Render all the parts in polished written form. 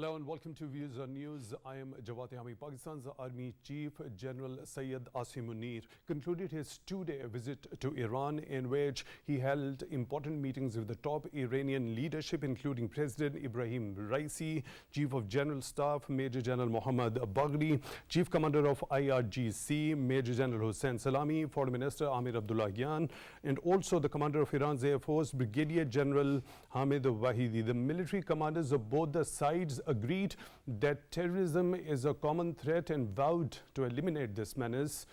Hello and welcome to Views on News. I am Jawad. Tehami. Pakistan's Army Chief General Asim Munir concluded his two-day visit to Iran, in which he held important meetings with the top Iranian leadership, including President Ibrahim Raisi, Chief of General Staff Major General Mohammad Baghri, Chief Commander of IRGC Major General Hossein Salami, Foreign Minister Amir Abdullahian, and also the Commander of Iran's Air Force Brigadier General Hamid Wahidi. The military commanders of both the sides agreed that terrorism is a common threat and vowed to eliminate this menace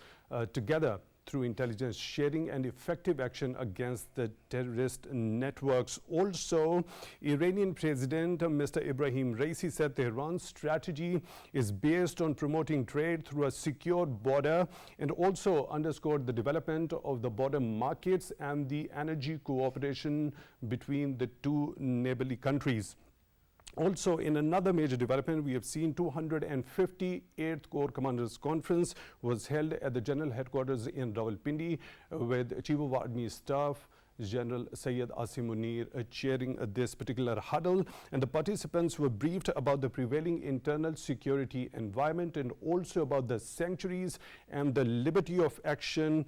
together through intelligence sharing and effective action against the terrorist networks. Also, Iranian President Mr. Ibrahim Raisi said Tehran's strategy is based on promoting trade through a secure border, and also underscored the development of the border markets and the energy cooperation between the two neighborly countries. Also, in another major development, we have seen 258th Corps Commanders Conference was held at the General Headquarters in Rawalpindi, with Chief of Army Staff General Asim Munir chairing this particular huddle, and the participants were briefed about the prevailing internal security environment and also about the sanctuaries and the liberty of action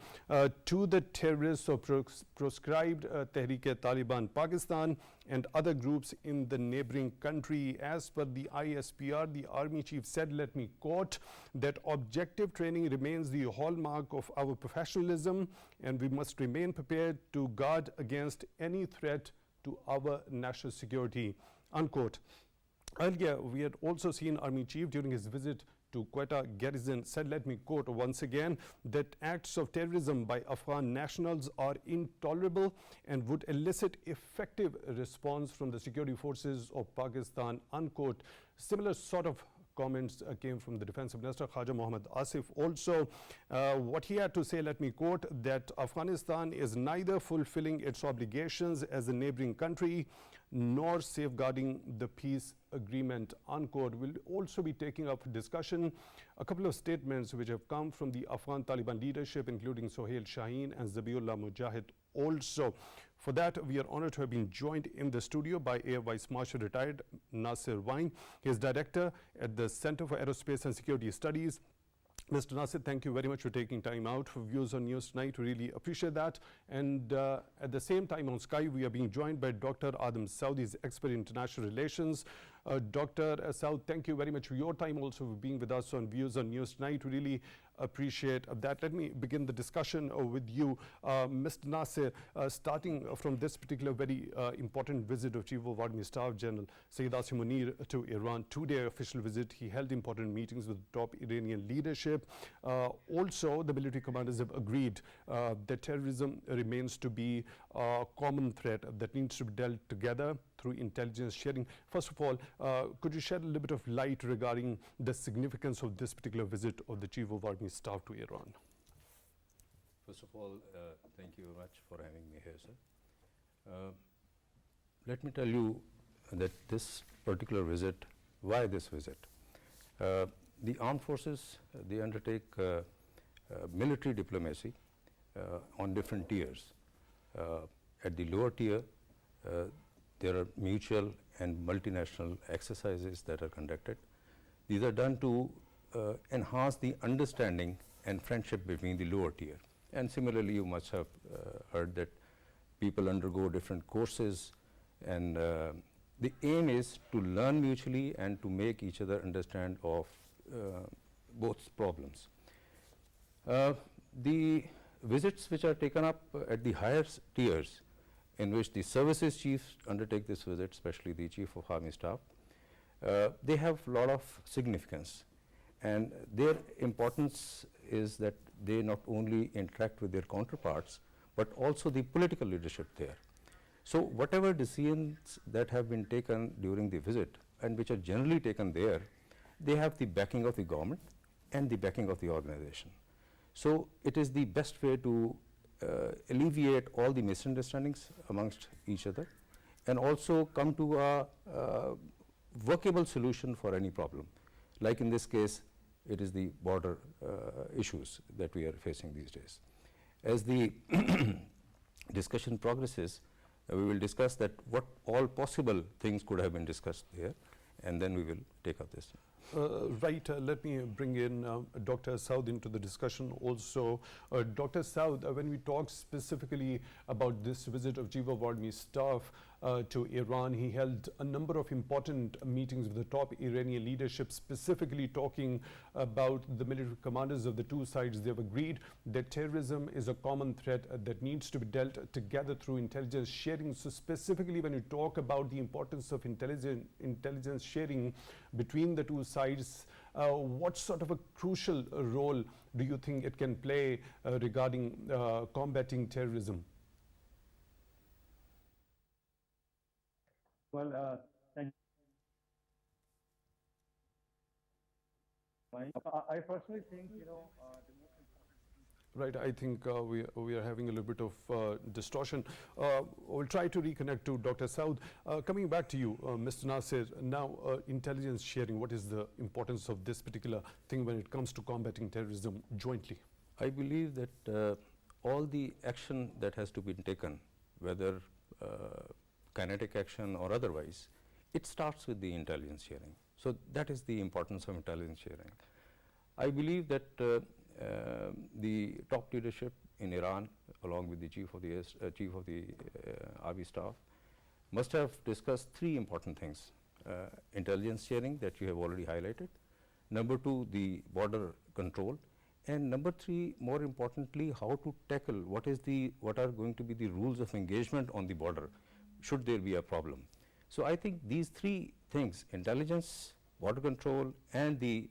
to the terrorists of proscribed Tehrik-e-Taliban Pakistan and other groups in the neighboring country. As per the ISPR, the Army Chief said, let me quote, that objective training remains the hallmark of our professionalism, and we must remain prepared to guard against any threat to our national security, unquote. Earlier, we had also seen Army Chief during his visit to Quetta garrison said, let me quote once again, that acts of terrorism by Afghan nationals are intolerable and would elicit effective response from the security forces of Pakistan, unquote. Similar sort of comments came from the Defense Minister Khaja Mohammad Asif. Also, what he had to say, let me quote, that Afghanistan is neither fulfilling its obligations as a neighboring country nor safeguarding the peace agreement, unquote. We'll also be taking up for discussion a couple of statements which have come from the Afghan Taliban leadership, including Sohail Shaheen and Zabiullah Mujahid. Also, for that, we are honored to have been joined in the studio by Air Vice Marshal Retired Nasser Wyne. He is director at the Center for Aerospace and Security Studies. Mr. Nasser, thank you very much for taking time out for Views on News tonight. Really appreciate that. And at the same time on Skype, we are being joined by Dr. Adam Saud, he's expert in international relations. Dr. Saud, thank you very much for your time, also for being with us on Views on News tonight. Really appreciate that. Let me begin the discussion with you, Mr. Nasser, starting from this particular very important visit of Chief of Army Staff General Asim Munir to Iran. Two-day official visit. He held important meetings with top Iranian leadership. Also, the military commanders have agreed that terrorism remains to be a common threat that needs to be dealt together through intelligence sharing. First of all, could you shed a little bit of light regarding the significance of this particular visit of the Chief of Army Staff to Iran? First of all, thank you very much for having me here, sir. Let me tell you that this particular visit, why this visit? The armed forces, they undertake military diplomacy on different tiers. At the lower tier, there are mutual and multinational exercises that are conducted. These are done to enhance the understanding and friendship between the lower tier. And similarly, you must have heard that people undergo different courses, and the aim is to learn mutually and to make each other understand of both problems. The visits which are taken up at the higher tiers, in which the services chiefs undertake this visit, especially the Chief of Army Staff, they have a lot of significance. And their importance is that they not only interact with their counterparts, but also the political leadership there. So whatever decisions that have been taken during the visit, and which are generally taken there, they have the backing of the government and the backing of the organization. So it is the best way to alleviate all the misunderstandings amongst each other, and also come to a workable solution for any problem. Like in this case, it is the border issues that we are facing these days. As the discussion progresses, we will discuss that what all possible things could have been discussed there, and then we will take up this. Right, let me bring in Dr. Saud into the discussion also. Dr. Saud, when we talk specifically about this visit of Chief of Army Staff to Iran, he held a number of important meetings with the top Iranian leadership, specifically talking about the military commanders of the two sides. They've agreed that terrorism is a common threat that needs to be dealt together through intelligence sharing. So specifically when you talk about the importance of intelligence sharing between the two sides, what sort of a crucial role do you think it can play regarding combating terrorism? Well, thank you. I personally think, the most important. Right, I think we are having a little bit of distortion. We'll try to reconnect to Dr. Saud. Coming back to you, Mr. Nasser, now intelligence sharing, what is the importance of this particular thing when it comes to combating terrorism jointly? I believe that all the action that has to be taken, whether kinetic action or otherwise, it starts with the intelligence sharing. So that is the importance of intelligence sharing. I believe that the top leadership in Iran, along with the chief of the Army Staff, must have discussed three important things: intelligence sharing that you have already highlighted, number two, the border control, and number three, more importantly, how to tackle what are going to be the rules of engagement on the border should there be a problem. So I think these three things, intelligence, border control, and the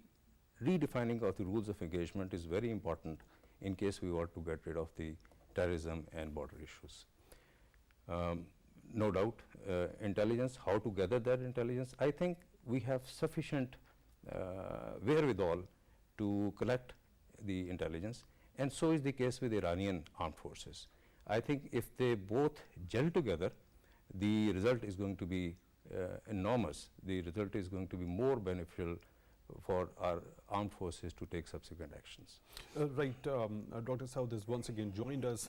redefining of the rules of engagement, is very important in case we want to get rid of the terrorism and border issues. No doubt, intelligence, how to gather that intelligence. I think we have sufficient wherewithal to collect the intelligence, and so is the case with Iranian armed forces. I think if they both gel together, the result is going to be enormous. The result is going to be more beneficial for our armed forces to take subsequent actions. Right, Dr. Saud has once again joined us.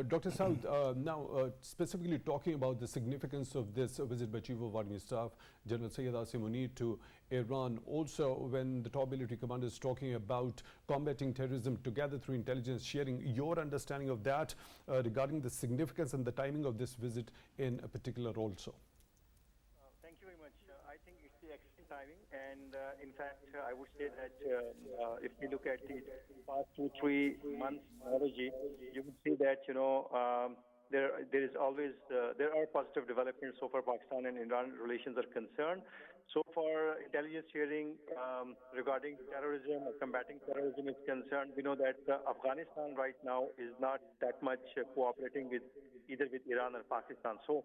Dr. Saud, now specifically talking about the significance of this visit by Chief of Army Staff, General Sayyid Asim Munir, to Iran. Also, when the top military commander is talking about combating terrorism together through intelligence sharing, your understanding of that regarding the significance and the timing of this visit in a particular also? Thank you very much. I think it's the excellent timing, and in fact, I would say that if you look at the past 2-3 months chronology, you can see that there is always there are positive developments so far. Pakistan and Iran relations are concerned. So far, intelligence sharing regarding terrorism or combating terrorism is concerned. We know that Afghanistan right now is not that much cooperating with either with Iran or Pakistan. So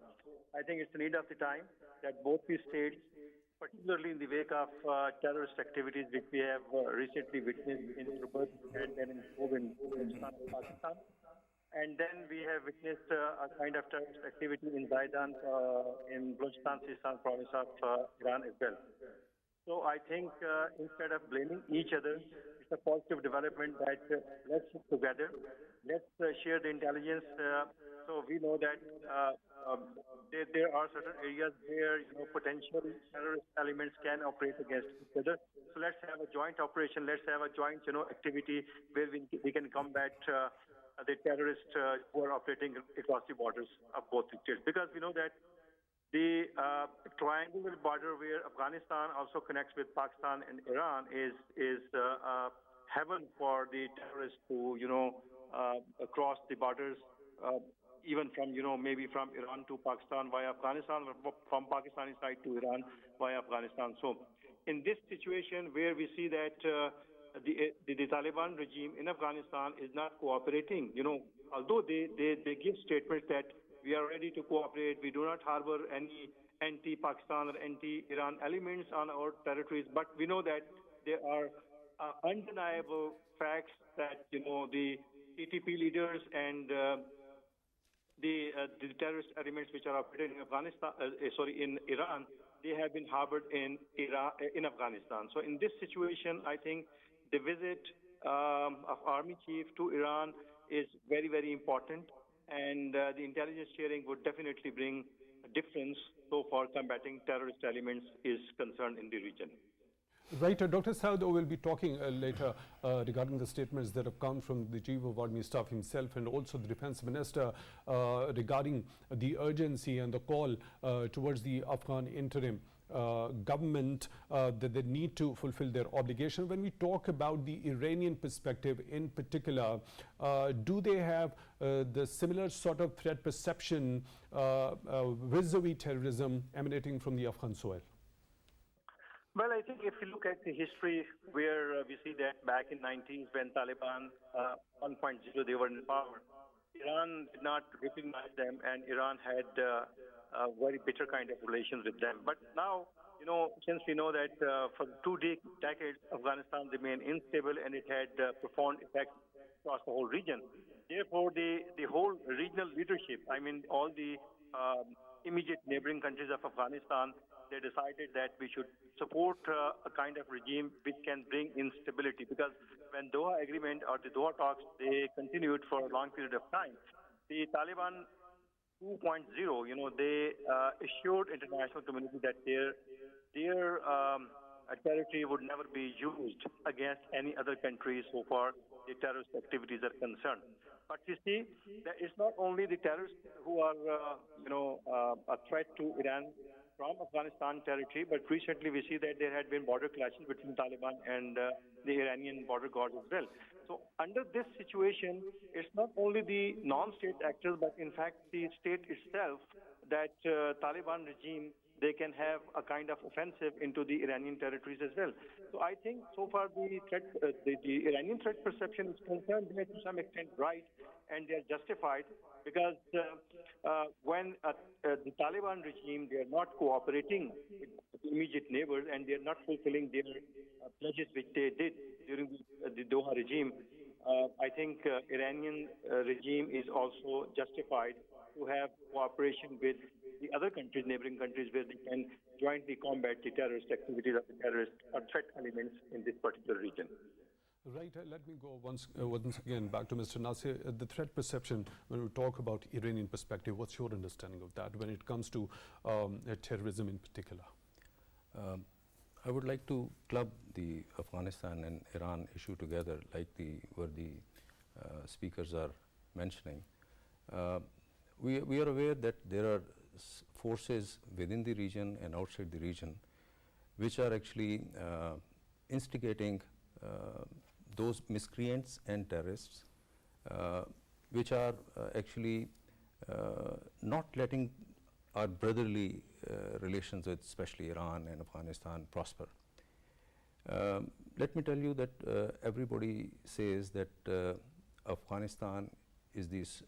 I think it's the need of the time that both these states, particularly in the wake of terrorist activities which we have recently witnessed in Durrani and in Saud in Pakistan, and then we have witnessed a kind of terrorist activity in Zaidan in Balochistan, Sistan province of Iran as well. So I think instead of blaming each other, it's a positive development that let's sit together, let's share the intelligence. So we know that there are certain areas where potential terrorist elements can operate against each other. So let's have a joint operation. Let's have a joint activity where we can combat the terrorists who are operating across the borders of both states. Because we know that the triangular border where Afghanistan also connects with Pakistan and Iran is heaven for the terrorists to cross the borders. Even from, maybe from Iran to Pakistan via Afghanistan, or from Pakistani side to Iran via Afghanistan. So in this situation where we see that the Taliban regime in Afghanistan is not cooperating, although they give statements that we are ready to cooperate, we do not harbor any anti-Pakistan or anti-Iran elements on our territories, but we know that there are undeniable facts that, the TTP leaders and the terrorist elements which are operating in Afghanistan, in Iran, they have been harbored in Afghanistan. So in this situation, I think the visit of Army Chief to Iran is very, very important, and the intelligence sharing would definitely bring a difference so far combating terrorist elements is concerned in the region. Right, Dr. Saud will be talking later regarding the statements that have come from the Chief of Army Staff himself and also the Defense Minister regarding the urgency and the call towards the Afghan interim government that they need to fulfill their obligation. When we talk about the Iranian perspective in particular, do they have the similar sort of threat perception vis-a-vis terrorism emanating from the Afghan soil? Well, I think if you look at the history where we see that back in 90s when Taliban 1.0 they were in power, Iran did not recognize them and Iran had a very bitter kind of relations with them. But now, since we know that for 2 decades Afghanistan remained unstable and it had profound effects across the whole region. Therefore, the whole regional leadership, I mean all the immediate neighboring countries of Afghanistan, they decided that we should support a kind of regime which can bring instability, because when Doha agreement or the Doha talks, they continued for a long period of time. The Taliban 2.0, they assured international community that their territory would never be used against any other country so far the terrorist activities are concerned. But you see, that it's not only the terrorists who are, a threat to Iran from Afghanistan territory, but recently we see that there had been border clashes between Taliban and the Iranian border guards as well. So under this situation, it's not only the non-state actors, but in fact the state itself, that Taliban regime, they can have a kind of offensive into the Iranian territories as well. So I think so far the threat, the Iranian threat perception is concerned, they are to some extent right, and they are justified, because when the Taliban regime, they are not cooperating with the immediate neighbors and they are not fulfilling their pledges which they did during the Doha regime, I think Iranian regime is also justified to have cooperation with the other countries, neighboring countries, where they can jointly combat the terrorist activities of the terrorist or threat elements in this particular region. Right, let me go once again back to Mr. Nasser. The threat perception, when we talk about Iranian perspective, what's your understanding of that when it comes to terrorism in particular? I would like to club the Afghanistan and Iran issue together, like the speakers are mentioning. We are aware that there are forces within the region and outside the region which are actually instigating those miscreants and terrorists which are actually not letting our brotherly relations with especially Iran and Afghanistan prosper. Let me tell you that everybody says that Afghanistan is these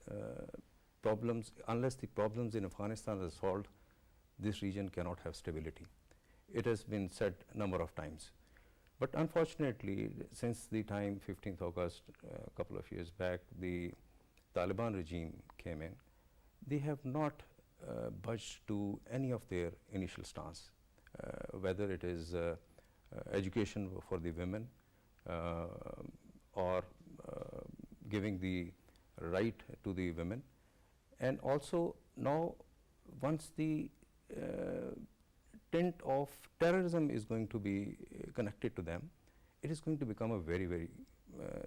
problems, unless the problems in Afghanistan are solved, this region cannot have stability. It has been said a number of times. But unfortunately, since the time 15th August, a couple of years back, the Taliban regime came in, they have not budged to any of their initial stance, whether it is education for the women or giving the right to the women. And also now, once the tint of terrorism is going to be connected to them, it is going to become a very, very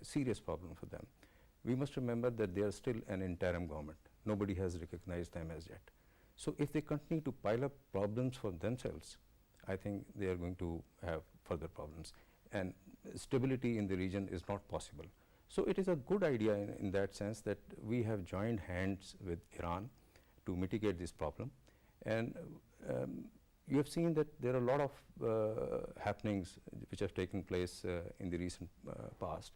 serious problem for them. We must remember that they are still an interim government. Nobody has recognized them as yet. So if they continue to pile up problems for themselves, I think they are going to have further problems. And stability in the region is not possible. So it is a good idea in that sense that we have joined hands with Iran to mitigate this problem. And you have seen that there are a lot of happenings which have taken place in the recent past,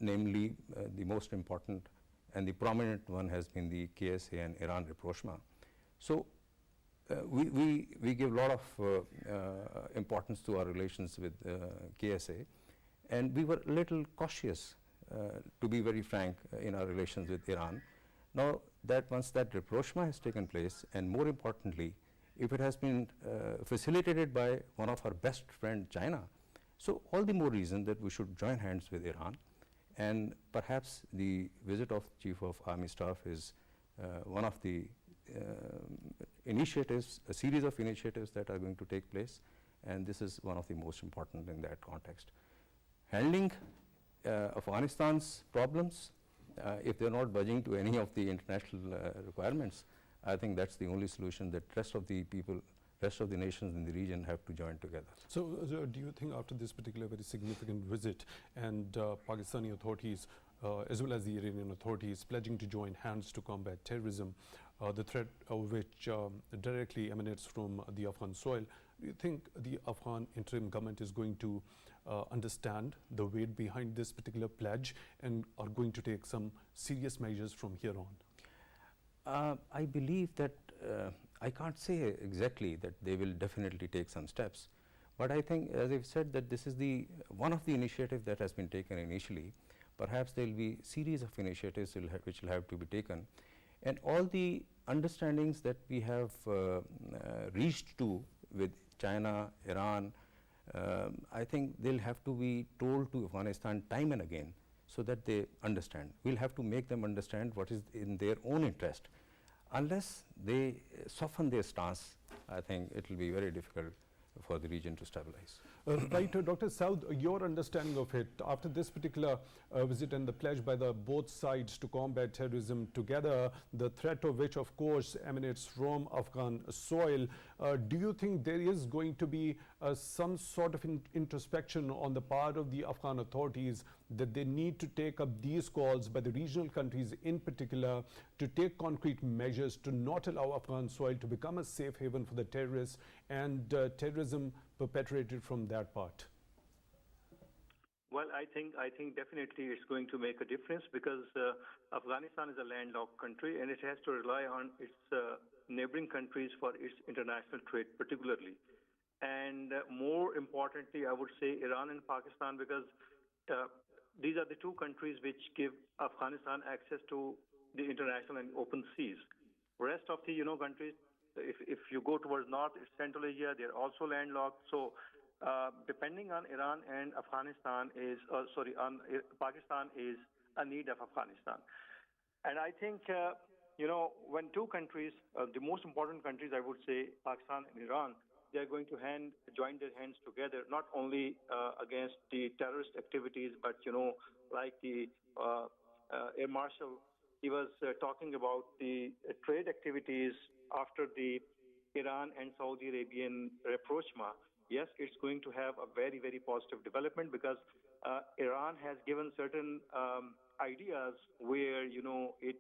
namely the most important and the prominent one has been the KSA and Iran rapprochement. So we give a lot of importance to our relations with KSA, and we were a little cautious, to be very frank, in our relations with Iran. Now that once that rapprochement has taken place, and more importantly, if it has been facilitated by one of our best friend, China, so all the more reason that we should join hands with Iran. And perhaps the visit of Chief of Army Staff is one of the initiatives, a series of initiatives that are going to take place, and this is one of the most important in that context. Handling Afghanistan's problems, if they're not budging to any of the international requirements, I think that's the only solution that rest of the people, rest of the nations in the region have to join together. So do you think after this particular very significant visit and Pakistani authorities as well as the Iranian authorities pledging to join hands to combat terrorism, the threat of which directly emanates from the Afghan soil, do you think the Afghan interim government is going to understand the weight behind this particular pledge and are going to take some serious measures from here on? I believe that I can't say exactly that they will definitely take some steps, but I think, as I've said, that this is the one of the initiatives that has been taken initially. Perhaps there will be series of initiatives which will have to be taken, and all the understandings that we have reached to with China, Iran, I think they'll have to be told to Afghanistan time and again so that they understand. We'll have to make them understand what is in their own interest. Unless they soften their stance, I think it will be very difficult for the region to stabilize. Right, Dr. Saud, your understanding of it, after this particular visit and the pledge by the both sides to combat terrorism together, the threat of which of course emanates from Afghan soil, do you think there is going to be some sort of introspection on the part of the Afghan authorities that they need to take up these calls by the regional countries in particular to take concrete measures to not allow Afghan soil to become a safe haven for the terrorists and terrorism perpetrated from that part? Well, I think definitely it's going to make a difference because Afghanistan is a landlocked country and it has to rely on its neighboring countries for its international trade particularly. And more importantly, I would say Iran and Pakistan, because these are the two countries which give Afghanistan access to the international and open seas. Rest of the countries, if you go towards North, it's Central Asia, they're also landlocked. So depending on Iran and Pakistan is a need of Afghanistan. And I think, when two countries, the most important countries, I would say, Pakistan and Iran, they're going to join their hands together, not only against the terrorist activities, but, like the Air Marshal, he was talking about the trade activities after the Iran and Saudi Arabian rapprochement. Yes, it's going to have a very, very positive development because Iran has given certain ideas where, it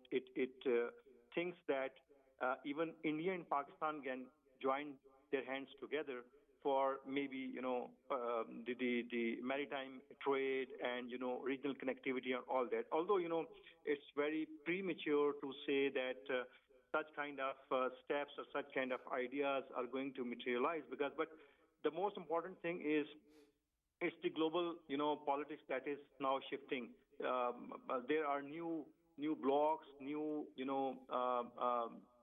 thinks that even India and Pakistan can join their hands together for maybe, the maritime trade and, regional connectivity and all that. Although, it's very premature to say that such kind of steps or such kind of ideas are going to materialize but the most important thing is it's the global, politics that is now shifting. There are new blocks, new,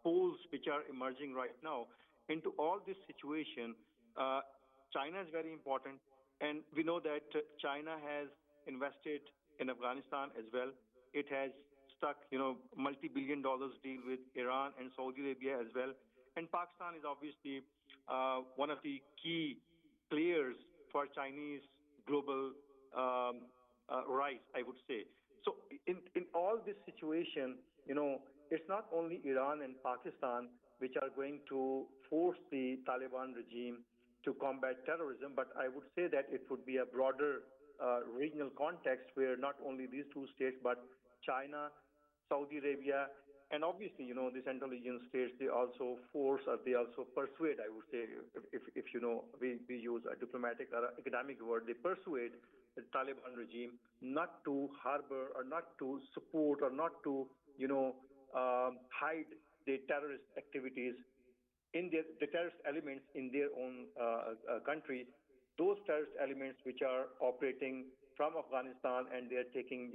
poles which are emerging right now. Into all this situation, China is very important, and we know that China has invested in Afghanistan as well. It has struck, multi-billion dollars deal with Iran and Saudi Arabia as well. And Pakistan is obviously one of the key players for Chinese global rise, I would say. So in all this situation, it's not only Iran and Pakistan which are going to force the Taliban regime to combat terrorism, but I would say that it would be a broader regional context where not only these two states, but China, Saudi Arabia, and obviously, the Central Asian states, they also force or they also persuade, I would say, if we use a diplomatic or academic word, they persuade the Taliban regime not to harbor or not to support or not to, hide the terrorist activities in the terrorist elements in their own country, those terrorist elements which are operating from Afghanistan and they are taking,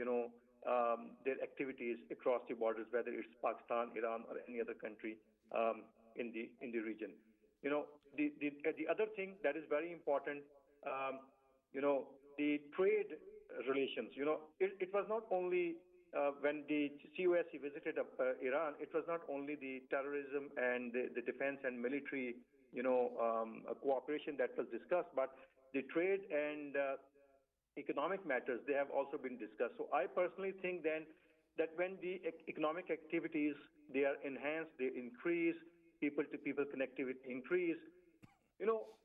their activities across the borders, whether it's Pakistan, Iran, or any other country in the region. The other thing that is very important, the trade relations. It was not only when the COAS visited Iran, it was not only the terrorism and the defense and military, cooperation that was discussed, but the trade and economic matters, they have also been discussed. So I personally think then that when the economic activities, they are enhanced, they increase, people-to-people connectivity increase,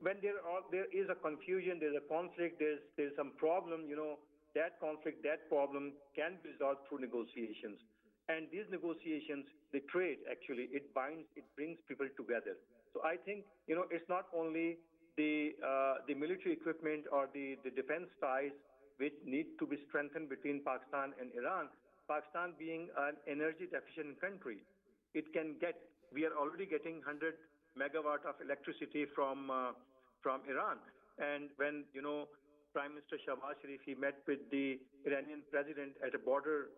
when there is a confusion, there's a conflict, there's some problem, that conflict, that problem can be resolved through negotiations. And these negotiations, the trade actually, it binds, it brings people together. So I think, it's not only the military equipment or the defense ties which need to be strengthened between Pakistan and Iran. Pakistan being an energy deficient country, we are already getting 100 megawatt of electricity from Iran. And when, Prime Minister Shahbaz Sharif, he met with the Iranian president at a border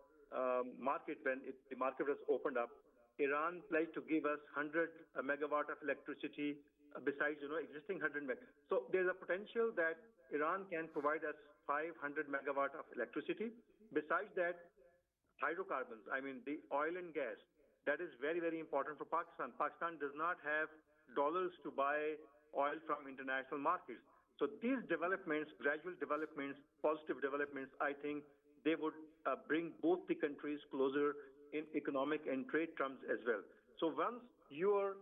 market when the market was opened up. Iran pledged to give us 100 megawatt of electricity besides, existing 100 megawatt. So there's a potential that Iran can provide us 500 megawatt of electricity. Besides that, hydrocarbons, the oil and gas, that is very, very important for Pakistan. Pakistan does not have dollars to buy oil from international markets. So these developments, gradual developments, positive developments, I think they would bring both the countries closer in economic and trade terms as well. So once your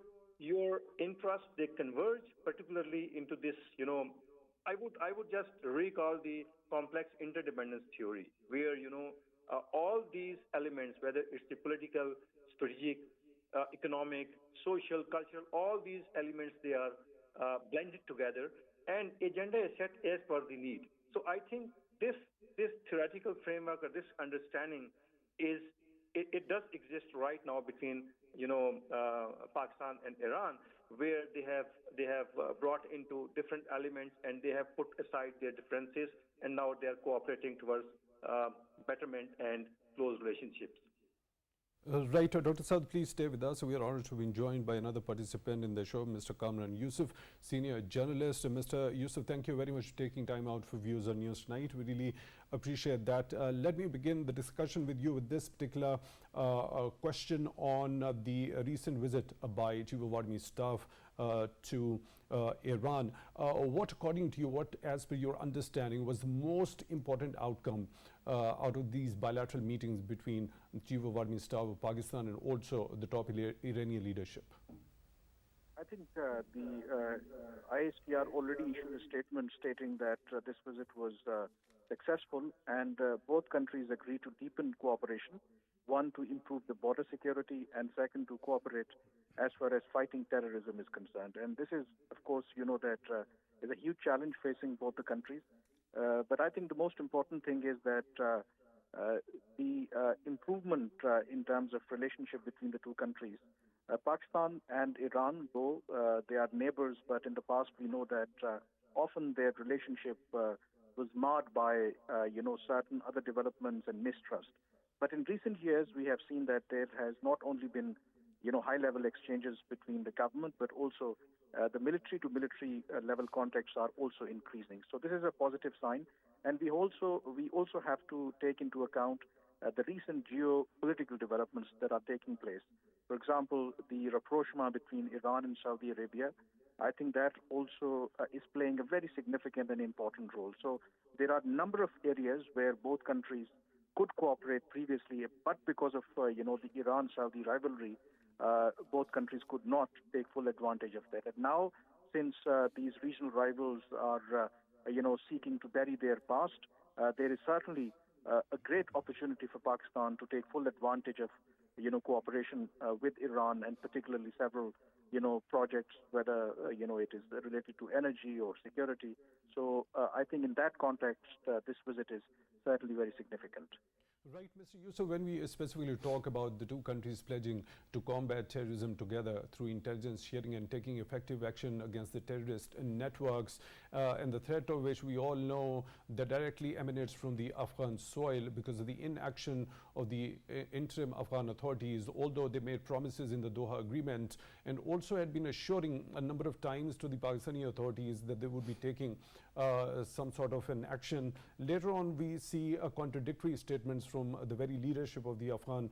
interests, they converge, particularly into this, I would just recall the complex interdependence theory, where, all these elements, whether it's the political, strategic, economic, social, cultural, all these elements, they are blended together, and agenda is set as per the need. So I think this theoretical framework or this understanding it does exist right now between Pakistan and Iran, where they have brought into different elements and they have put aside their differences, and now they are cooperating towards betterment and close relationships. Right, Dr. Saud, please stay with us. We are honored to be joined by another participant in the show, Mr. Kamran Yousaf, senior journalist. Mr. Yousaf, thank you very much for taking time out for Views on News tonight. We really appreciate that. Let me begin the discussion with you with this particular question on the recent visit by Chief of Army Staff to Iran. What, according to you, what as per your understanding was the most important outcome out of these bilateral meetings between the Chief of Army Staff of Pakistan and also the top Iranian leadership? I think the ISPR already issued a statement stating that this visit was successful, and both countries agreed to deepen cooperation, one, to improve the border security, and second, to cooperate as far as fighting terrorism is concerned. And this is, of course, that is a huge challenge facing both the countries. But I think the most important thing is that the improvement in terms of relationship between the two countries. Pakistan and Iran, though they are neighbors, but in the past we know that often their relationship was marred by, certain other developments and mistrust. But in recent years, we have seen that there has not only been, high-level exchanges between the government, but also the military-to-military level contacts are also increasing. So this is a positive sign. And we also have to take into account the recent geopolitical developments that are taking place. For example, the rapprochement between Iran and Saudi Arabia, I think that also is playing a very significant and important role. So there are a number of areas where both countries could cooperate previously, but because of, the Iran-Saudi rivalry, both countries could not take full advantage of that. And now, since these regional rivals are, seeking to bury their past, there is certainly a great opportunity for Pakistan to take full advantage of, cooperation with Iran, and particularly several, projects, whether, it is related to energy or security. So I think in that context, this visit is certainly very significant. Right, Mr. Yousaf, when we specifically talk about the two countries pledging to combat terrorism together through intelligence sharing and taking effective action against the terrorist networks, and the threat of which we all know that directly emanates from the Afghan soil because of the inaction of the interim Afghan authorities, although they made promises in the Doha agreement and also had been assuring a number of times to the Pakistani authorities that they would be taking some sort of an action. Later on, we see contradictory statements from the very leadership of the Afghan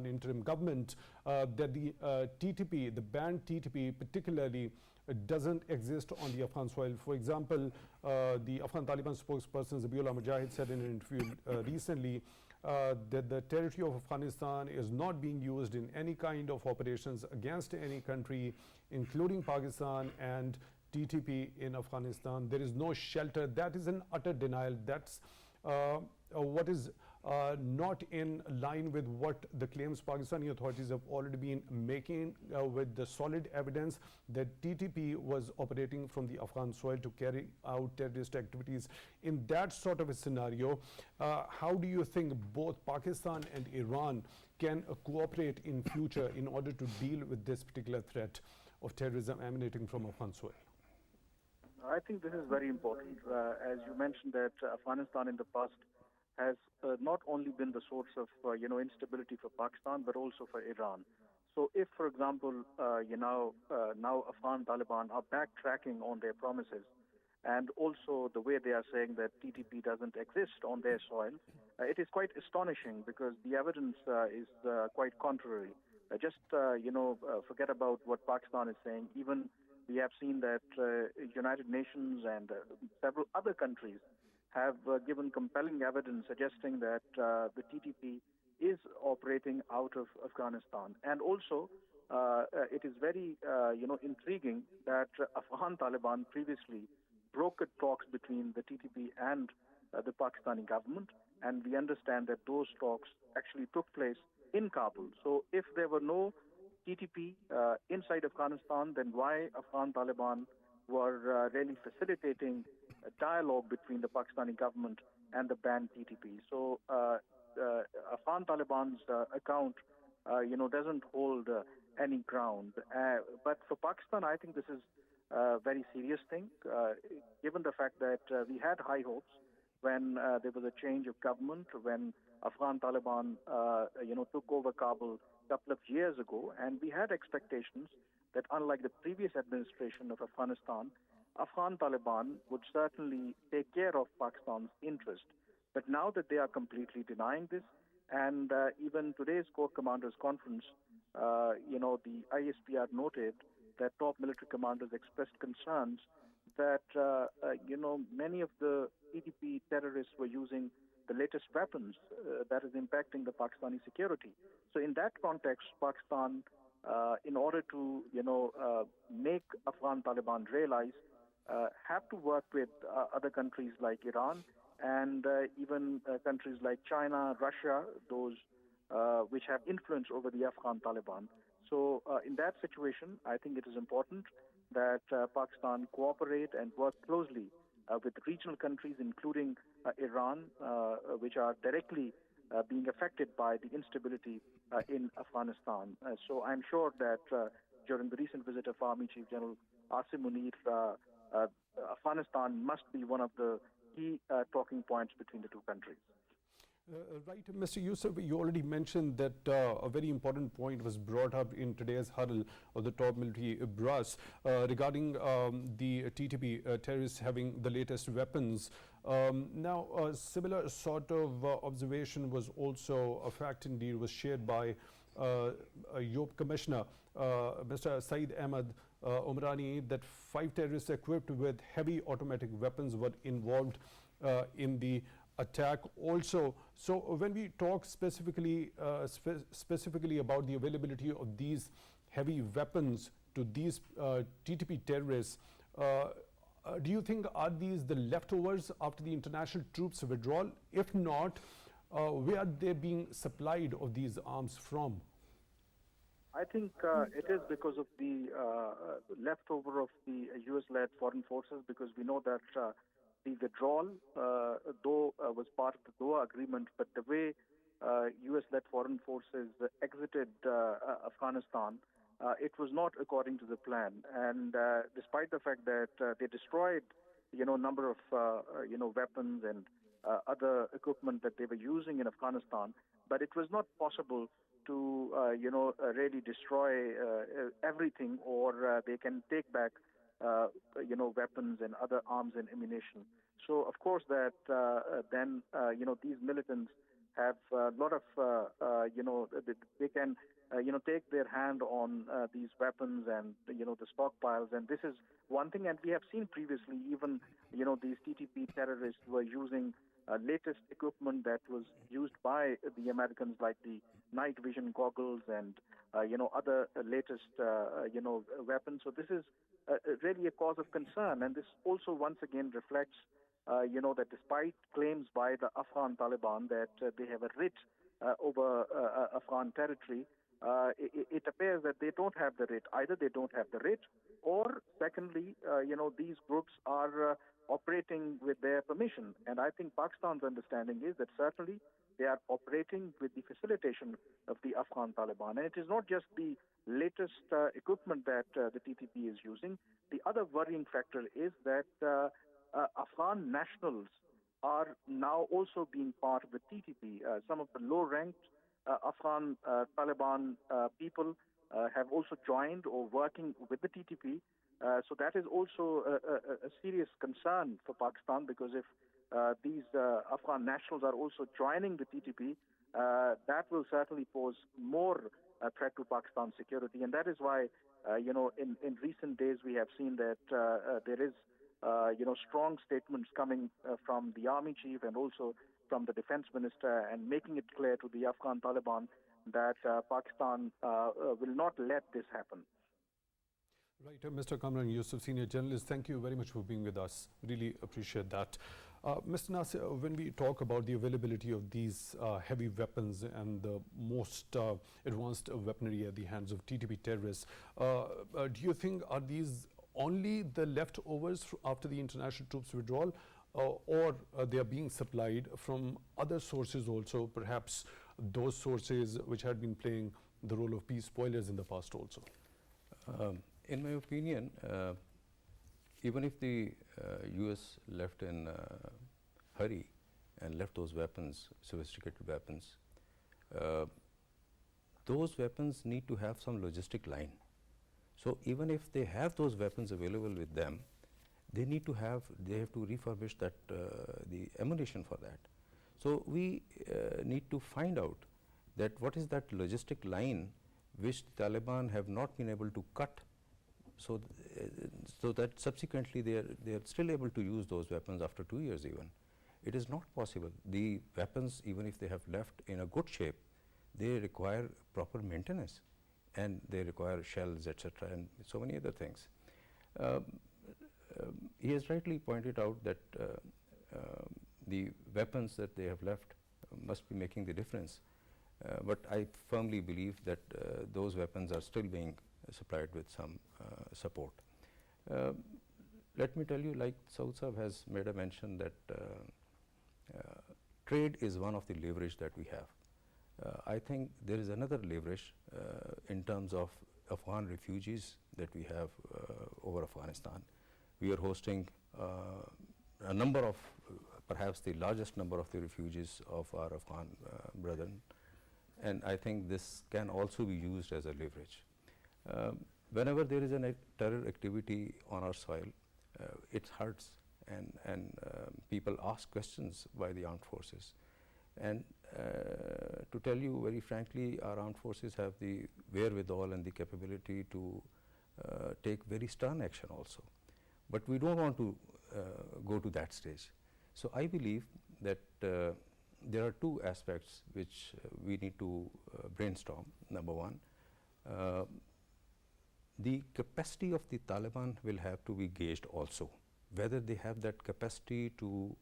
interim government that the TTP, the banned TTP, particularly doesn't exist on the Afghan soil. For example, the Afghan Taliban spokesperson Zabiullah Mujahid said in an interview recently that the territory of Afghanistan is not being used in any kind of operations against any country, including Pakistan and TTP in Afghanistan. There is no shelter. That is an utter denial. That's what is not in line with what the claims Pakistani authorities have already been making with the solid evidence that TTP was operating from the Afghan soil to carry out terrorist activities. In that sort of a scenario, how do you think both Pakistan and Iran can cooperate in future in order to deal with this particular threat of terrorism emanating from Afghan soil? I think this is very important. As you mentioned that Afghanistan in the past has not only been the source of instability for Pakistan, but also for Iran. So if, for example, now Afghan Taliban are backtracking on their promises, and also the way they are saying that TTP doesn't exist on their soil, it is quite astonishing because the evidence is quite contrary. Forget about what Pakistan is saying. Even we have seen that United Nations and several other countries have given compelling evidence suggesting that the TTP is operating out of Afghanistan. And also, it is very, intriguing that Afghan Taliban previously brokered talks between the TTP and the Pakistani government. And we understand that those talks actually took place in Kabul. So if there were no TTP inside Afghanistan, then why Afghan Taliban were really facilitating a dialogue between the Pakistani government and the banned TTP. So Afghan Taliban's account, doesn't hold any ground. But for Pakistan, I think this is a very serious thing, given the fact that we had high hopes when there was a change of government, when Afghan Taliban, took over Kabul a couple of years ago, and we had expectations that unlike the previous administration of Afghanistan, Afghan Taliban would certainly take care of Pakistan's interest. But now that they are completely denying this, and even today's Corps Commanders Conference, the ISPR noted that top military commanders expressed concerns that, many of the TTP terrorists were using the latest weapons that is impacting the Pakistani security. So in that context, Pakistan, in order to, make Afghan Taliban realize, have to work with other countries like Iran and even countries like China, Russia, those which have influence over the Afghan Taliban. So in that situation, I think it is important that Pakistan cooperate and work closely with regional countries, including Iran, which are directly being affected by the instability in Afghanistan. So I'm sure that during the recent visit of Army Chief General Asim Munir, Afghanistan must be one of the key talking points between the two countries. Right, Mr. Yousaf, you already mentioned that a very important point was brought up in today's huddle of the top military brass regarding the TTP terrorists having the latest weapons. Now, a similar sort of observation was also a fact indeed was shared by Yob Commissioner, Mr. Said Ahmed Umrani, that 5 terrorists equipped with heavy automatic weapons were involved in the attack also. So when we talk specifically about the availability of these heavy weapons to these TTP terrorists, do you think are these the leftovers after the international troops withdrawal? If not, where are they being supplied of these arms from? I think it is because of the leftover of the US-led foreign forces, because we know that the withdrawal, though was part of the Doha agreement, but the way US-led foreign forces exited Afghanistan, it was not according to the plan. And despite the fact that they destroyed, number of, weapons and other equipment that they were using in Afghanistan, but it was not possible to, really destroy everything, or they can take back weapons and other arms and ammunition. So of course that then these militants have a lot of they can take their hand on these weapons and the stockpiles, and this is one thing. And we have seen previously even these TTP terrorists were using latest equipment that was used by the Americans, like the night vision goggles and other latest weapons. So this is really a cause of concern, and this also once again reflects that despite claims by the Afghan Taliban that they have a writ over Afghan territory, it appears that they don't have the writ. Either they don't have the writ, or secondly, these groups are operating with their permission. And I think Pakistan's understanding is that certainly they are operating with the facilitation of the Afghan Taliban. And it is not just the latest equipment that the TTP is using. The other worrying factor is that Afghan nationals are now also being part of the TTP. Some of the low-ranked Afghan Taliban people have also joined or working with the TTP. So that is also a serious concern for Pakistan, because if these Afghan nationals are also joining the TTP, that will certainly pose more threat to Pakistan's security. And that is why, in recent days we have seen that there is, strong statements coming from the army chief and also from the defense minister, and making it clear to the Afghan Taliban that Pakistan will not let this happen. Right, Mr. Kamran, Yousaf, senior journalist, thank you very much for being with us. Really appreciate that. Mr. Nasser, when we talk about the availability of these heavy weapons and the most advanced weaponry at the hands of TTP terrorists, do you think are these only the leftovers after the international troops withdrawal, or they are being supplied from other sources also, perhaps those sources which had been playing the role of peace spoilers in the past also? In my opinion, even if the US left in hurry and left those weapons, sophisticated weapons, those weapons need to have some logistic line. So even if they have those weapons available with them, they have to refurbish that the ammunition for that. So we need to find out that what is that logistic line which the Taliban have not been able to cut, so that subsequently they are still able to use those weapons after 2 years even. It is not possible. The weapons, even if they have left in a good shape, they require proper maintenance, and they require shells, etc., and so many other things. He has rightly pointed out that the weapons that they have left must be making the difference. But I firmly believe that those weapons are still being supplied with some support. Let me tell you, like Saud Sahab has made a mention that trade is one of the leverage that we have. I think there is another leverage in terms of Afghan refugees that we have over Afghanistan. We are hosting a number of, perhaps the largest number of the refugees of our Afghan brethren, and I think this can also be used as a leverage. Whenever there is a terror activity on our soil, it hurts, and people ask questions by the armed forces. And to tell you very frankly, our armed forces have the wherewithal and the capability to take very stern action also. But we don't want to go to that stage. So I believe that there are two aspects which we need to brainstorm. Number one, the capacity of the Taliban will have to be gauged also, whether they have that capacity to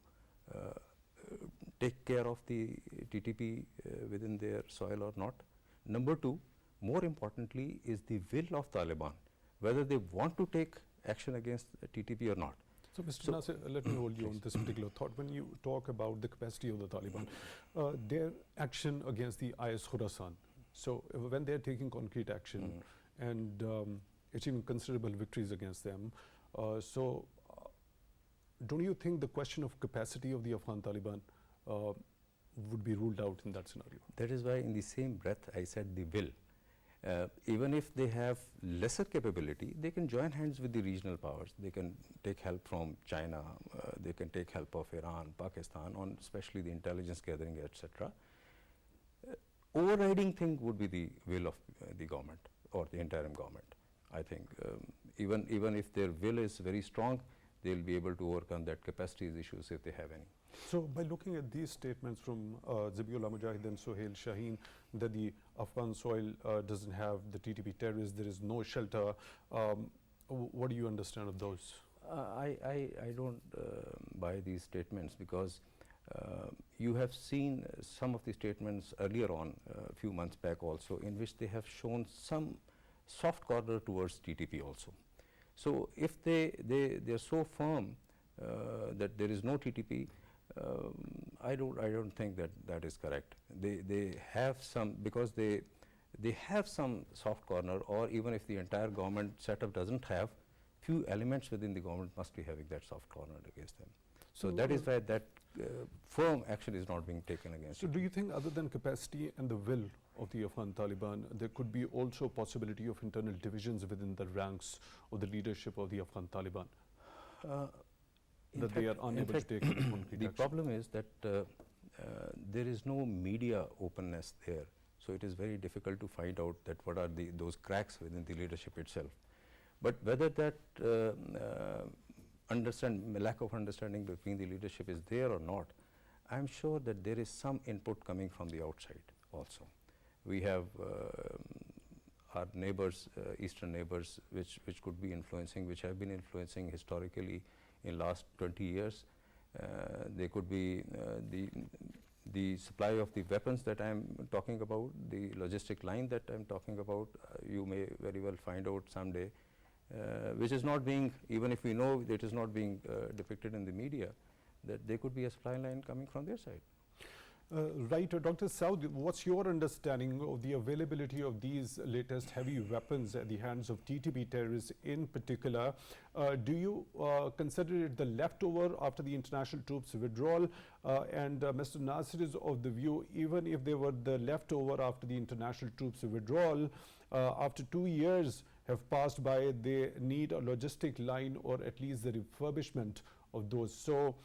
take care of the TTP within their soil or not. Number two, more importantly, is the will of Taliban, whether they want to take action against TTP or not. So, Mr. Nasser, let me hold you on this particular thought. When you talk about the capacity of the Taliban, their action against the IS Khorasan, so when they're taking concrete action and achieving considerable victories against them, don't you think the question of capacity of the Afghan Taliban would be ruled out in that scenario? That is why in the same breath I said the will. Even if they have lesser capability, they can join hands with the regional powers. They can take help from China, they can take help of Iran, Pakistan, on especially the intelligence gathering, etc. Overriding thing would be the will of the government or the interim government. I think even if their will is very strong, they'll be able to overcome that capacity issues if they have any. So by looking at these statements from Zabiullah Mujahid and Sohail Shaheen that the Afghan soil doesn't have the TTP terrorists, there is no shelter, what do you understand of those? I don't buy these statements because you have seen some of the statements earlier on, a few months back also, in which they have shown some soft corner towards TTP also. So if they're so firm that there is no TTP, I don't think that is correct. They have some, because they have some soft corner, or even if the entire government setup doesn't have, few elements within the government must be having that soft corner against them. So that is why that firm action is not being taken against. So do you think, other than capacity and the will of the Afghan Taliban, there could be also possibility of internal divisions within the ranks of the leadership of the Afghan Taliban? That they are unable to take concrete the action? problem is that there is no media openness there. So it is very difficult to find out that what are those cracks within the leadership itself. But whether that lack of understanding between the leadership is there or not, I am sure that there is some input coming from the outside also. We have our neighbors, eastern neighbors, which could be influencing, which have been influencing historically in last 20 years. They could be the supply of the weapons that I am talking about, the logistic line that I am talking about, you may very well find out someday, which is not being, even if we know it is not being depicted in the media, that there could be a supply line coming from their side. Right, Dr. Saud, what's your understanding of the availability of these latest heavy weapons at the hands of TTP terrorists in particular? Do you consider it the leftover after the international troops withdrawal? And Mr. Nasser is of the view, even if they were the leftover after the international troops withdrawal, after 2 years have passed by, they need a logistic line or at least the refurbishment of those. So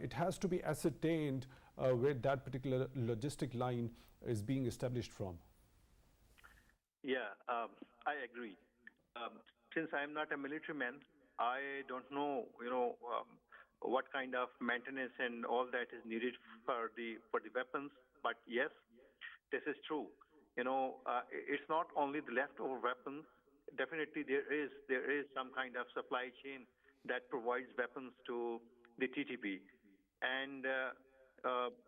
it has to be ascertained where that particular logistic line is being established from. Yeah, I agree. Since I'm not a military man, I don't know, what kind of maintenance and all that is needed for the weapons. But yes, this is true. It's not only the leftover weapons. Definitely, there is some kind of supply chain that provides weapons to the TTP, and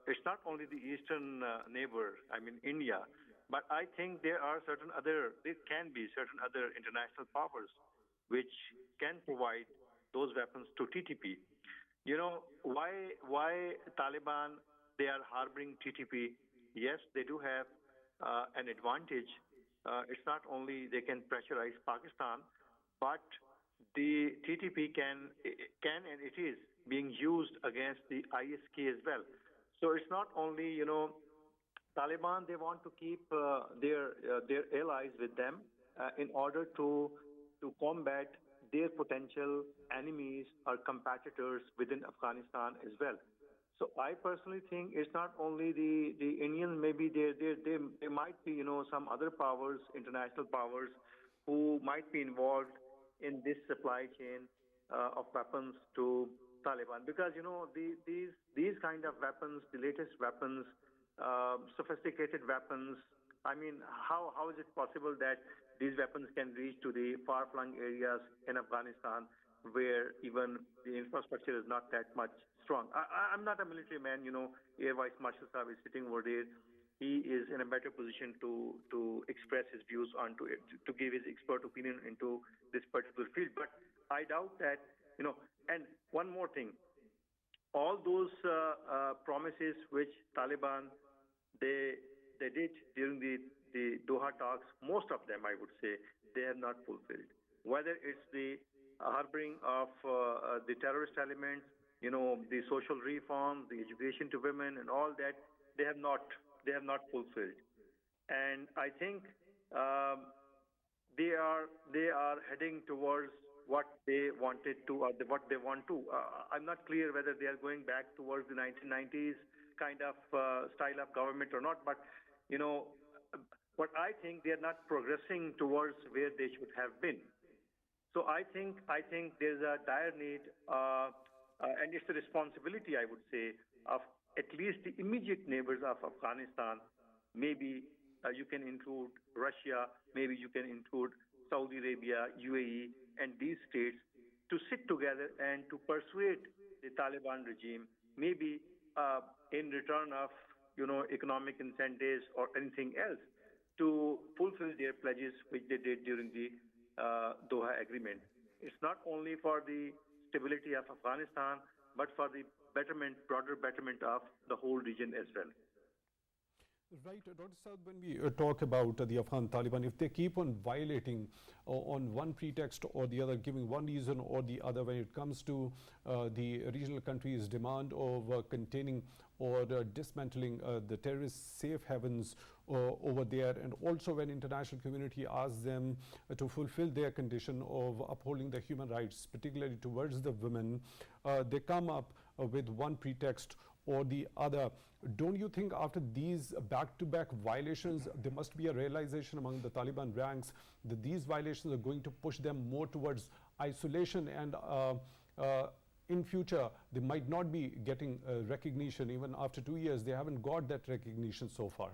it's not only the eastern neighbor, I mean India, but I think there can be certain other international powers which can provide those weapons to TTP. Why Taliban, they are harboring TTP? Yes, they do have an advantage. It's not only they can pressurize Pakistan, but the TTP can and it is being used against the ISK as well. So it's not only, Taliban, they want to keep their allies with them in order to combat their potential enemies or competitors within Afghanistan as well. So I personally think it's not only the Indians, maybe there might be, some other powers, international powers, who might be involved in this supply chain of weapons to Taliban, because these kind of weapons, the latest weapons, sophisticated weapons. I mean, how is it possible that these weapons can reach to the far-flung areas in Afghanistan, where even the infrastructure is not that much strong? I'm not a military man. Air Vice Marshal Saab is sitting over there. He is in a better position to express his views onto it, to give his expert opinion into this particular field. But I doubt that. And one more thing, all those promises which Taliban they did during the Doha talks, most of them, I would say, they have not fulfilled. Whether it's the harboring of the terrorist elements, the social reform, the education to women, and all that, they have not fulfilled. And I think um, they are heading towards what they wanted to or what they want to. I'm not clear whether they are going back towards the 1990s kind of style of government or not. But you know, what I think they are not progressing towards where they should have been. So I think there's a dire need, and it's a responsibility, I would say, of at least the immediate neighbors of Afghanistan. Maybe you can include Russia, maybe you can include Saudi Arabia, UAE, and these states to sit together and to persuade the Taliban regime, maybe in return of economic incentives or anything else, to fulfill their pledges which they did during the Doha Agreement. It's not only for the stability of Afghanistan, but for the betterment, broader betterment of the whole region as well. Right, Dr. Saud, when we talk about the Afghan Taliban, if they keep on violating on one pretext or the other, giving one reason or the other when it comes to the regional countries' demand of containing or dismantling the terrorist safe havens over there, and also when international community asks them to fulfill their condition of upholding the human rights, particularly towards the women, they come up with one pretext or the other. Don't you think after these back-to-back violations, there must be a realization among the Taliban ranks that these violations are going to push them more towards isolation, and in future they might not be getting recognition? Even after 2 years, they haven't got that recognition so far.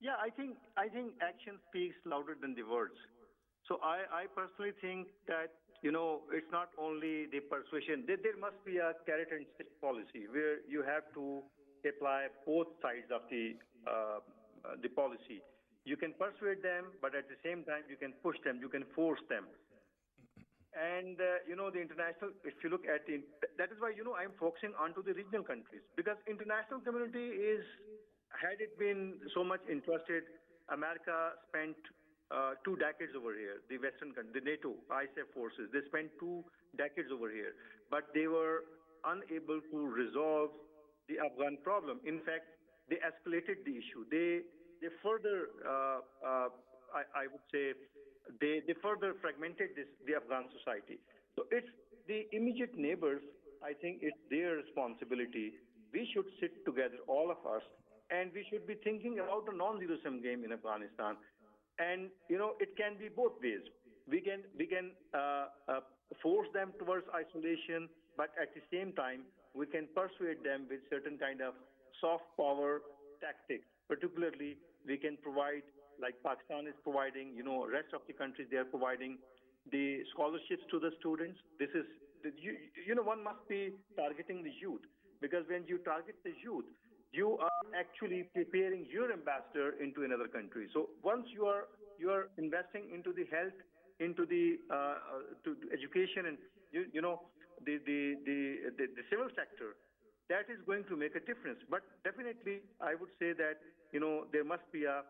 Yeah, I think action speaks louder than the words. So I personally think that it's not only the persuasion. There must be a carrot and stick policy where you have to apply both sides of the policy. You can persuade them, but at the same time you can push them, you can force them. And the international, if you look at that is why I'm focusing onto the regional countries, because international community is, had it been so much interested, America spent 2 decades over here. The Western countries, the NATO, ISAF forces, they spent 2 decades over here, but they were unable to resolve the Afghan problem. In fact, they escalated the issue. They further, I would say, they further fragmented the Afghan society. So it's the immediate neighbors. I think it's their responsibility. We should sit together, all of us, and we should be thinking about a non-zero-sum game in Afghanistan. And it can be both ways. We can force them towards isolation, but at the same time we can persuade them with certain kind of soft power tactics. Particularly, we can provide, like Pakistan is providing, rest of the countries, they are providing the scholarships to the students. This is one must be targeting the youth, because when you target the youth, you are actually preparing your ambassador into another country. So once you are investing into the health, into the to education, and the civil sector, that is going to make a difference. But definitely, I would say that there must be a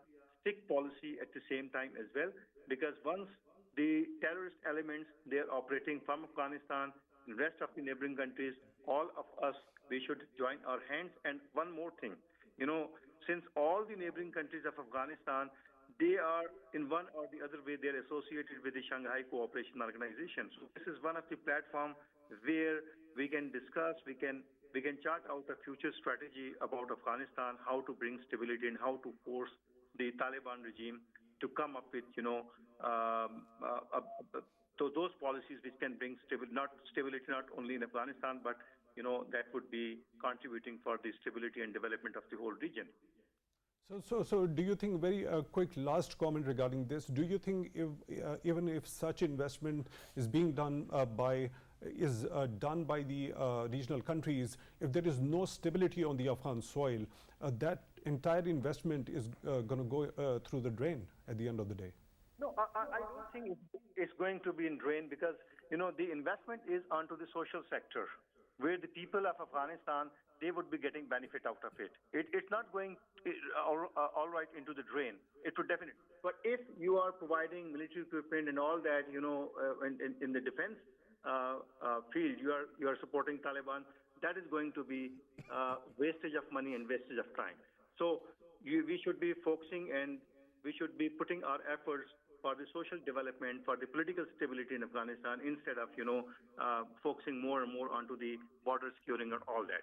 stick policy at the same time as well, because once the terrorist elements, they are operating from Afghanistan, the rest of the neighboring countries, all of us, we should join our hands. And one more thing, since all the neighboring countries of Afghanistan, they are in one or the other way, they're associated with the Shanghai Cooperation Organization. So this is one of the platforms where we can discuss, we can chart out a future strategy about Afghanistan, how to bring stability and how to force the Taliban regime to come up with, those policies which can bring stability not only in Afghanistan, but that would be contributing for the stability and development of the whole region. So do you think, very quick last comment regarding this, do you think even if such investment is being done by the regional countries, if there is no stability on the Afghan soil, that entire investment is going to go through the drain at the end of the day? No, I don't think it's going to be in drain, because the investment is onto the social sector, where the people of Afghanistan, they would be getting benefit out of it. It's not going all right into the drain. It would definitely. But if you are providing military equipment and all that, in the defense field, you are supporting Taliban, that is going to be wastage of money and wastage of time. So we should be focusing and we should be putting our efforts for the social development, for the political stability in Afghanistan, instead of, focusing more and more onto the border securing and all that.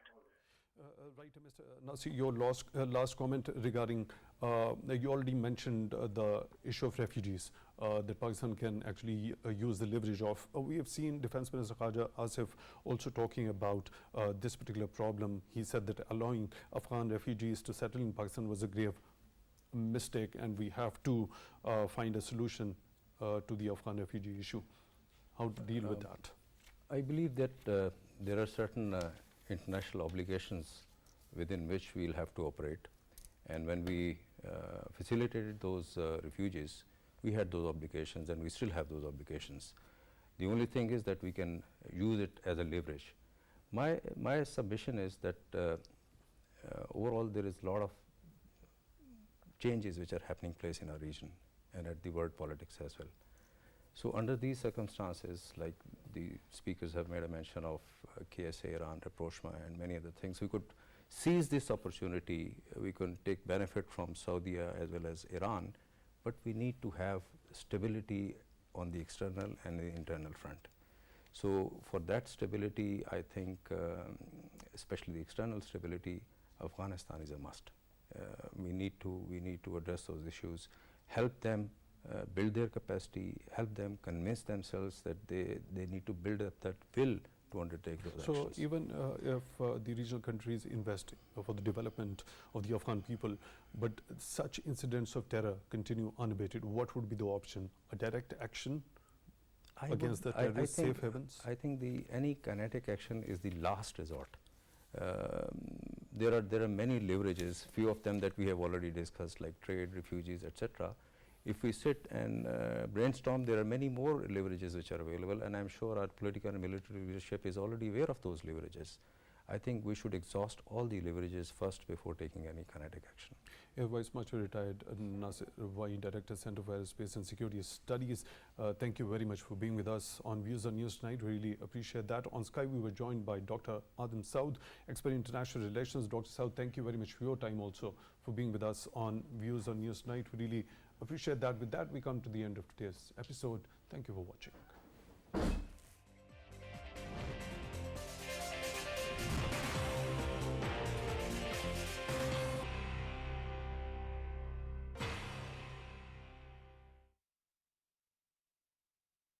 Right, Mr. Nasir, your last comment regarding, you already mentioned the issue of refugees that Pakistan can actually use the leverage of. We have seen Defense Minister Khaja Asif also talking about this particular problem. He said that allowing Afghan refugees to settle in Pakistan was a grave mistake, and we have to find a solution to the Afghan refugee issue. How to deal with that? I believe that there are certain international obligations within which we'll have to operate, and when we facilitated those refugees, we had those obligations and we still have those obligations. The only thing is that we can use it as a leverage. My submission is that overall there is a lot of changes which are happening place in our region and at the world politics as well. So under these circumstances, like the speakers have made a mention of KSA, Iran, rapprochement and many other things, we could seize this opportunity. We can take benefit from Saudi as well as Iran, but we need to have stability on the external and the internal front. So for that stability, I think, especially the external stability, Afghanistan is a must. We need to address those issues, help them build their capacity, help them convince themselves that they need to build up that will to undertake those actions. So even if the regional countries invest for the development of the Afghan people, but such incidents of terror continue unabated, what would be the option? A direct action against the terrorist safe havens? I think any kinetic action is the last resort. There are many leverages, few of them that we have already discussed, like trade, refugees, etc. If we sit and brainstorm, there are many more leverages which are available, and I'm sure our political and military leadership is already aware of those leverages. I think we should exhaust all the leverages first before taking any kinetic action. Air Vice Marshal retired Nasser, Wyne Director, Center for Aerospace and Security Studies. Thank you very much for being with us on Views on News tonight. Really appreciate that. On Skype, we were joined by Dr. Saud, expert in international relations. Dr. Saud, thank you very much for your time also for being with us on Views on News tonight. We really appreciate that. With that, we come to the end of today's episode. Thank you for watching.